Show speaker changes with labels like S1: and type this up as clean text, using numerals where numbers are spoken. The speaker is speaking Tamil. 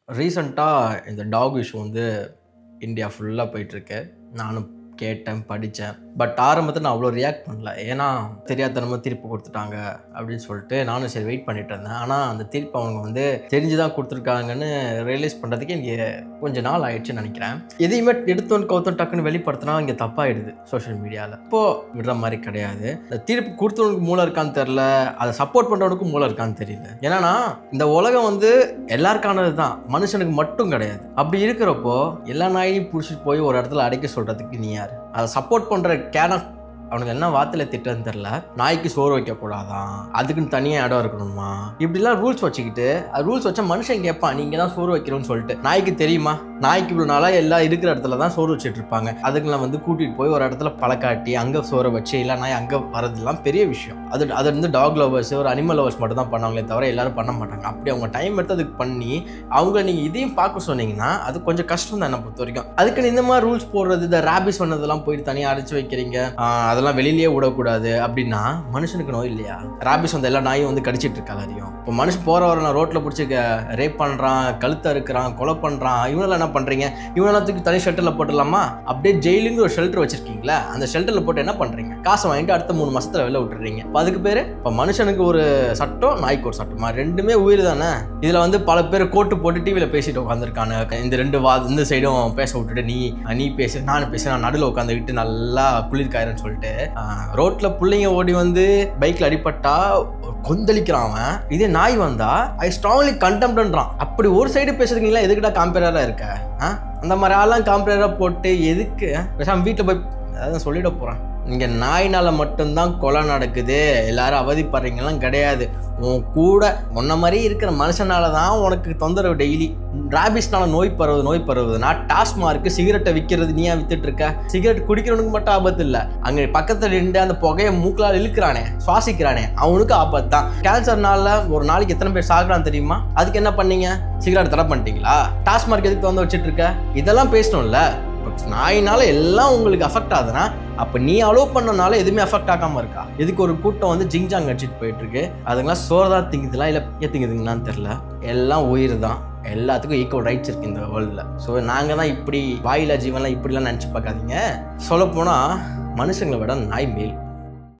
S1: ரீசெண்டாக இந்த டாக் இஷ்யூ வந்து இந்தியா ஃபுல்லாக போயிட்டுருக்கு. நானும் கேட்டேன், படித்தேன். பட் ஆரம்பத்தில் நான் அவ்வளோ ரியாக்ட் பண்ணல. ஏன்னா தெரியாதனமாக தீர்ப்பு கொடுத்துட்டாங்க அப்படின்னு சொல்லிட்டு நானும் சரி வெயிட் பண்ணிட்டு இருந்தேன். ஆனால் அந்த தீர்ப்பு அவங்க வந்து தெரிஞ்சு தான் கொடுத்துருக்காங்கன்னு ரியலைஸ் பண்ணுறதுக்கு இங்கே கொஞ்சம் நாள் ஆயிடுச்சுன்னு நினைக்கிறேன். எதையுமே எடுத்தோன்னு கவுத்தோன்னு டக்குன்னு வெளிப்படுத்தினா இங்கே தப்பாயிடுது சோஷியல் மீடியாவில். இப்போது விடுற மாதிரி கிடையாது. இந்த தீர்ப்பு கொடுத்தவனுக்கு மூளை இருக்கான்னு தெரில, அதை சப்போர்ட் பண்ணுறவனுக்கும் மூளை இருக்கான்னு தெரியல. ஏன்னா இந்த உலகம் வந்து எல்லாருக்கானது தான், மனுஷனுக்கு மட்டும் கிடையாது. அப்படி இருக்கிறப்போ எல்லா நாயையும் பிடிச்சிட்டு போய் ஒரு இடத்துல அடைக்க சொல்கிறதுக்கு நீ யார்? அதை சப்போர்ட் பண்ணுற அவனுக்கு என்ன வார்த்தையில் திட்டன்னு தெரில. நாய்க்கு சோறு வைக்கக்கூடாதான், அதுக்குன்னு தனியாக இடம் இருக்கணுமா, இப்படிலாம் ரூல்ஸ் வச்சுக்கிட்டு ரூல்ஸ் வச்சா மனுஷன் கேட்பான் நீங்கள் தான் சோறு வைக்கிறோன்னு சொல்லிட்டு. நாய்க்கு தெரியுமா? நாய்க்கு இவ்வளோ நாளாக எல்லாம் இருக்கிற இடத்துல தான் சோறு வச்சுட்டு இருப்பாங்க. அதுக்கெல்லாம் வந்து கூட்டிகிட்டு போய் ஒரு இடத்துல பழக்காட்டி அங்கே சோறை வச்சு இல்லை நாய் அங்கே வரதுலாம் பெரிய விஷயம். அது வந்து டாக் லவர்ஸ் ஒரு அனிமல் லவர்ஸ் மட்டும் தான் பண்ணாங்களே தவிர எல்லாரும் பண்ண மாட்டாங்க. அப்படி அவங்க டைம் எடுத்து அதுக்கு பண்ணி அவங்க நீங்கள் இதையும் பார்க்க சொன்னீங்கன்னா அது கொஞ்சம் கஷ்டம் தான் என்னை பொறுத்த வரைக்கும். அதுக்குன்னு இந்த மாதிரி ரூல்ஸ் போடுறது, இந்த ரேபிஸ் சொன்னதெல்லாம் போயிட்டு தனியாக அடைச்சி வைக்கிறீங்க, அதெல்லாம் வெளியிலேயே விடக்கூடாது அப்படின்னா மனுஷனுக்கு நோய் இல்லையா? ரேபிஸ் வந்து எல்லா நாயும் வந்து கடிச்சிட்டு இருக்கா எல்லாரையும். இப்போ மனுஷன் போகிற வர நான் ரோட்டில் பிடிச்சி ரேப் பண்ணுறான், கழுத்தை இருக்கிறான், கொலை பண்ணுறான், இவனெல்லாம் என்ன பண்ணுறீங்க? இவனெல்லாத்துக்கு தனி ஷெல்டரில் போட்டுடலாமா? அப்படியே ஜெயிலுன்னு ஒரு ஷெல்டர் வச்சிருக்கீங்களா? அந்த ஷெல்டரில் போட்டு என்ன பண்ணுறீங்க? காசை வாங்கிட்டு அடுத்த 3 மாசத்துல வெளில விட்டுறீங்க. அதுக்கு பேர் இப்போ மனுஷனுக்கு ஒரு சட்டம், நாய்க்கு ஒரு சட்டமா? ரெண்டுமே உயிர் தானே. இதில் வந்து பல பேர் கோட்டு போட்டு டிவியில் பேசிட்டு உட்காந்துருக்கானு. இந்த சைடும் பேச விட்டுட்டு நீ பேசு நான் பேச, நான் நடுவில் உட்காந்துக்கிட்டு நல்லா குளிர்காயிரன்னு சொல்லிட்டு ரோட்ல பிள்ளைங்க ஓடி வந்து பைக்ல அடிபட்டா கொந்தளிக்கிறான் அவன். இதே நாய் வந்தா ஐ ஸ்ட்ராங்லி கண்டெம்ப்ட்ன்றான். அப்படி ஒரு சைடு பேசுறதுங்களா எதுக்குடா காம்பேரரா இருக்க? அந்த மாதிரி ஆள்லாம் காம்பேரரா போட்டு எதுக்கு? பேசாம வீட்டில் போய் அதான் சொல்லிட போறேன். இங்கே நாயினால மட்டும்தான் கொலை நடக்குது, எல்லாரும் அவதிப்படுறீங்கலாம் கிடையாது. உன் கூட உன்ன மாதிரி இருக்கிற மனுஷனால தான் உனக்கு தொந்தரவு. டெய்லி ராபிஸ்னால நோய் பரவுதுன்னா டாஸ்மார்க்கு சிகரெட்டை விற்கிறது நீயா வித்துட்டு இருக்க? சிகரெட் குடிக்கிறவனுக்கு மட்டும் ஆபத்து இல்லை, அங்கே பக்கத்தில் நின்று அந்த புகையை மூக்களால் இழுக்கிறானே, சுவாசிக்கிறானே, அவனுக்கு ஆபத்து தான். கேன்சர்னால ஒரு நாளைக்கு எத்தனை பேர் சாகுறான்னு தெரியுமா? அதுக்கு என்ன பண்ணீங்க? சிகரெட் தடை பண்ணிட்டீங்களா? டாஸ்மார்க் எதுக்கு வந்து வச்சுட்டு இருக்க? இதெல்லாம் பேசணும்ல. நாயினால எல்லாம் உங்களுக்கு அஃபெக்ட் ஆகுதுன்னா அப்போ நீ அலோவ் பண்ணனால எதுவுமே அஃபெக்ட் ஆகாமல் இருக்கா? இதுக்கு ஒரு கூட்டம் வந்து ஜிங்ஜாங் அடிச்சுட்டு போயிட்டு இருக்கு. அதுங்களாம் சோறதா திங்குதுலாம் இல்லை ஏற்றுங்குதுங்களான்னு தெரில. எல்லாம் உயிர் தான், எல்லாத்துக்கும் ஈக்குவல் ரைட்ஸ் இருக்குது இந்த வேர்ல்டில். ஸோ நாங்கள் தான் இப்படி வாயிலா ஜீவன்லாம் இப்படிலாம் நினச்சி பார்க்காதீங்க. சொல்லப்போனால் மனுஷங்களை விட நாய் மேல்.